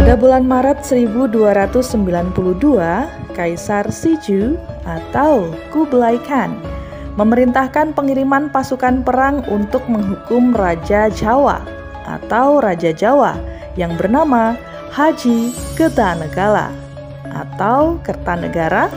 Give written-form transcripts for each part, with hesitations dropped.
Pada bulan Maret 1292, Kaisar Siju atau Kublai Khan memerintahkan pengiriman pasukan perang untuk menghukum Raja Jawa atau Raja Jawa yang bernama Haji Kertanegara atau Kertanegara.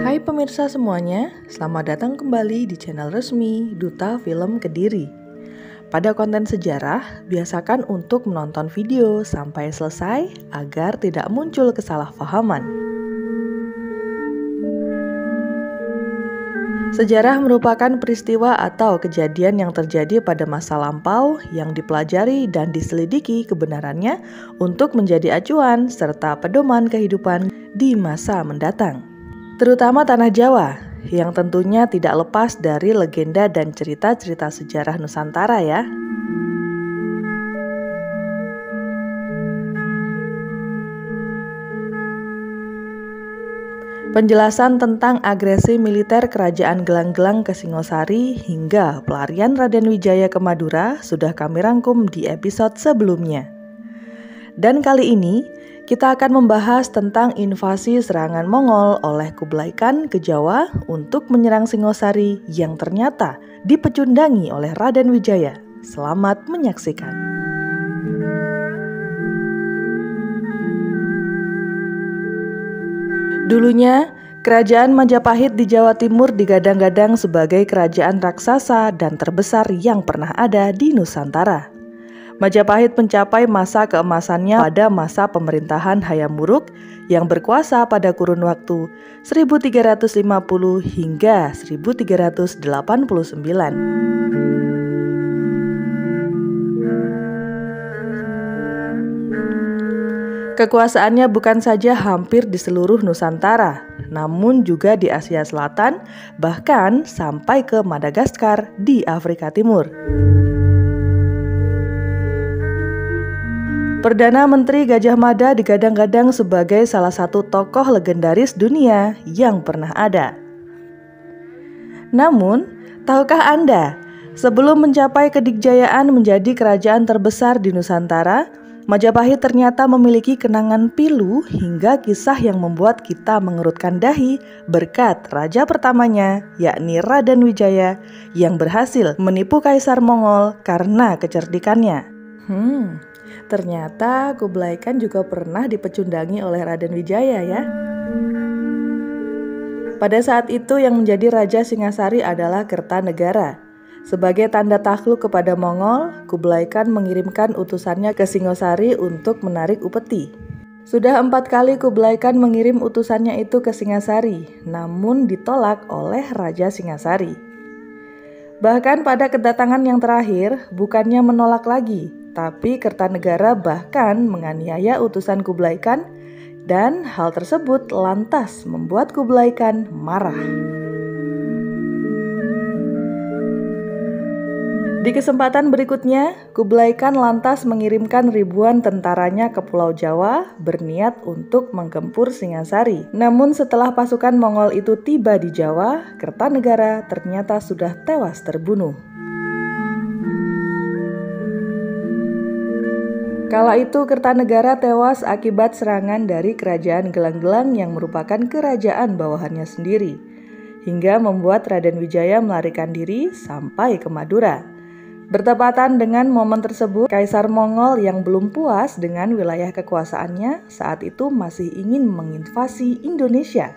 Hai pemirsa semuanya, selamat datang kembali di channel resmi Duta Film Kediri. Pada konten sejarah, biasakan untuk menonton video sampai selesai agar tidak muncul kesalahpahaman. Sejarah merupakan peristiwa atau kejadian yang terjadi pada masa lampau yang dipelajari dan diselidiki kebenarannya untuk menjadi acuan serta pedoman kehidupan di masa mendatang. Terutama tanah Jawa, yang tentunya tidak lepas dari legenda dan cerita-cerita sejarah Nusantara ya. Penjelasan tentang agresi militer Kerajaan Gelang-Gelang ke Singosari hingga pelarian Raden Wijaya ke Madura sudah kami rangkum di episode sebelumnya. Dan kali ini, kita akan membahas tentang invasi serangan Mongol oleh Kublai Khan ke Jawa untuk menyerang Singosari yang ternyata dipecundangi oleh Raden Wijaya. Selamat menyaksikan. Dulunya, Kerajaan Majapahit di Jawa Timur digadang-gadang sebagai kerajaan raksasa dan terbesar yang pernah ada di Nusantara. Majapahit mencapai masa keemasannya pada masa pemerintahan Hayam Wuruk yang berkuasa pada kurun waktu 1350 hingga 1389. Kekuasaannya bukan saja hampir di seluruh Nusantara, namun juga di Asia Selatan, bahkan sampai ke Madagaskar di Afrika Timur. Perdana Menteri Gajah Mada digadang-gadang sebagai salah satu tokoh legendaris dunia yang pernah ada. Namun, tahukah Anda, sebelum mencapai kedikjayaan menjadi kerajaan terbesar di Nusantara, Majapahit ternyata memiliki kenangan pilu hingga kisah yang membuat kita mengerutkan dahi berkat raja pertamanya, yakni Raden Wijaya, yang berhasil menipu Kaisar Mongol karena kecerdikannya. Ternyata Kublai Khan juga pernah dipecundangi oleh Raden Wijaya ya. Pada saat itu yang menjadi Raja Singasari adalah Kertanegara. Sebagai tanda takluk kepada Mongol, Kublai Khan mengirimkan utusannya ke Singosari untuk menarik upeti. Sudah 4 kali Kublai Khan mengirim utusannya itu ke Singasari, namun ditolak oleh Raja Singasari. Bahkan pada kedatangan yang terakhir, bukannya menolak lagi, tapi Kertanegara bahkan menganiaya utusan Kublai Khan dan hal tersebut lantas membuat Kublai Khan marah. Di kesempatan berikutnya, Kublai Khan lantas mengirimkan ribuan tentaranya ke Pulau Jawa berniat untuk menggempur Singasari. Namun setelah pasukan Mongol itu tiba di Jawa, Kertanegara ternyata sudah tewas terbunuh. Kala itu Kertanegara tewas akibat serangan dari Kerajaan Gelang-Gelang yang merupakan kerajaan bawahannya sendiri, hingga membuat Raden Wijaya melarikan diri sampai ke Madura. Bertepatan dengan momen tersebut, Kaisar Mongol yang belum puas dengan wilayah kekuasaannya saat itu masih ingin menginvasi Indonesia.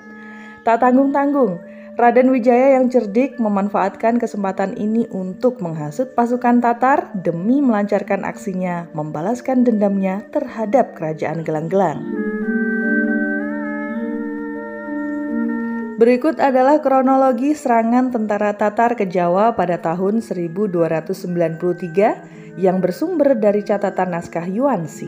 Tak tanggung-tanggung, Raden Wijaya yang cerdik memanfaatkan kesempatan ini untuk menghasut pasukan Tatar demi melancarkan aksinya membalaskan dendamnya terhadap kerajaan Gelang-Gelang. Berikut adalah kronologi serangan tentara Tatar ke Jawa pada tahun 1293 yang bersumber dari catatan naskah Yuanxi.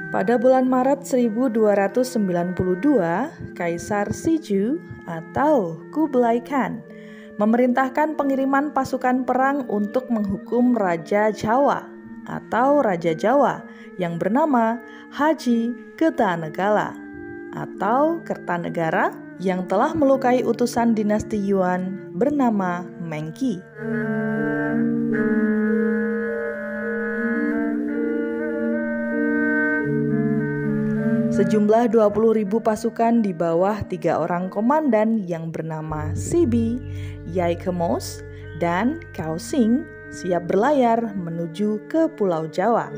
Pada bulan Maret 1292, Kaisar Siju atau Kublai Khan memerintahkan pengiriman pasukan perang untuk menghukum Raja Jawa atau Raja Jawa yang bernama Haji Kertanegara atau Kertanegara yang telah melukai utusan dinasti Yuan bernama Mengki. Sejumlah 20.000 pasukan di bawah 3 orang komandan yang bernama Sibi, Yaikemos, dan Kaosing siap berlayar menuju ke Pulau Jawa.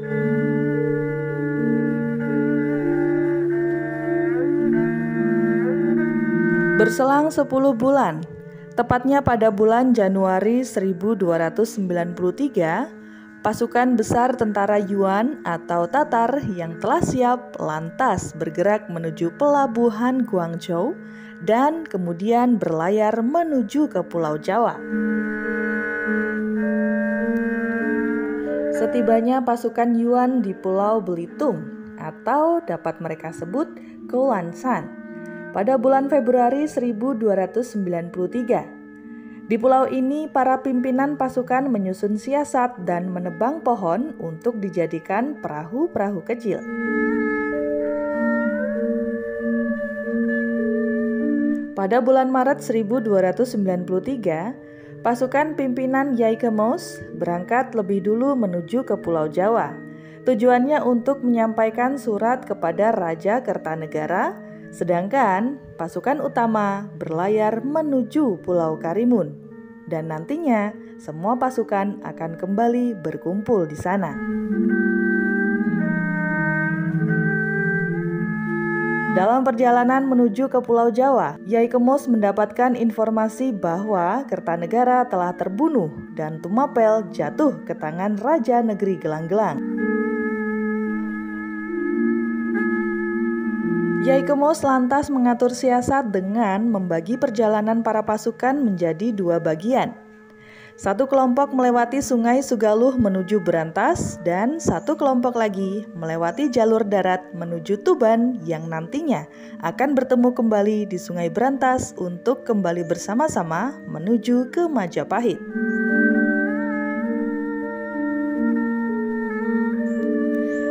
Berselang 10 bulan, tepatnya pada bulan Januari 1293, pasukan besar tentara Yuan atau Tatar yang telah siap lantas bergerak menuju pelabuhan Guangzhou dan kemudian berlayar menuju ke Pulau Jawa. Setibanya pasukan Yuan di Pulau Belitung atau dapat mereka sebut Koulansan pada bulan Februari 1293. Di pulau ini, para pimpinan pasukan menyusun siasat dan menebang pohon untuk dijadikan perahu-perahu kecil. Pada bulan Maret 1293, pasukan pimpinan Yaikemos berangkat lebih dulu menuju ke Pulau Jawa. Tujuannya untuk menyampaikan surat kepada Raja Kertanegara, sedangkan pasukan utama berlayar menuju Pulau Karimun. Dan nantinya semua pasukan akan kembali berkumpul di sana. Dalam perjalanan menuju ke Pulau Jawa, Yaikemos mendapatkan informasi bahwa Kertanegara telah terbunuh dan Tumapel jatuh ke tangan Raja Negeri Gelang-Gelang. Yaikemos lantas mengatur siasat dengan membagi perjalanan para pasukan menjadi 2 bagian. Satu kelompok melewati Sungai Sugaluh menuju Berantas dan satu kelompok lagi melewati jalur darat menuju Tuban yang nantinya akan bertemu kembali di Sungai Berantas untuk kembali bersama-sama menuju ke Majapahit.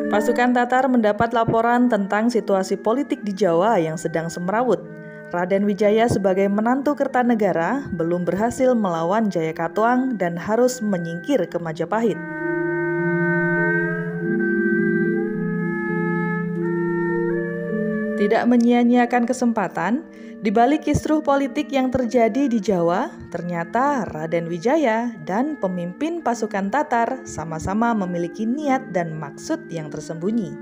Pasukan Tatar mendapat laporan tentang situasi politik di Jawa yang sedang semrawut. Raden Wijaya sebagai menantu Kertanegara belum berhasil melawan Jayakatwang dan harus menyingkir ke Majapahit. Tidak menyia-nyiakan kesempatan, di balik kisruh politik yang terjadi di Jawa, ternyata Raden Wijaya dan pemimpin pasukan Tatar sama-sama memiliki niat dan maksud yang tersembunyi.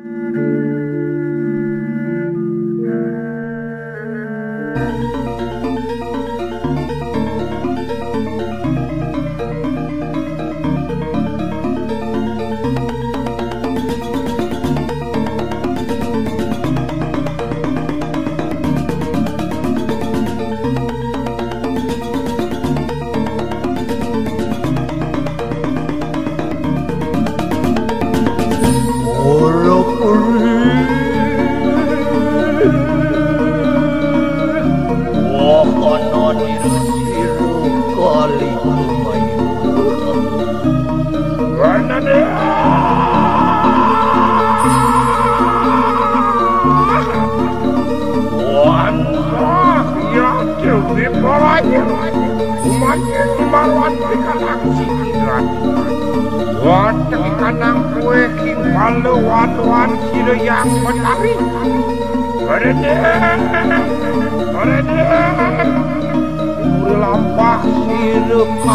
Kanang kue king palu wan sila yang menari. Berede, uri lampah sirup.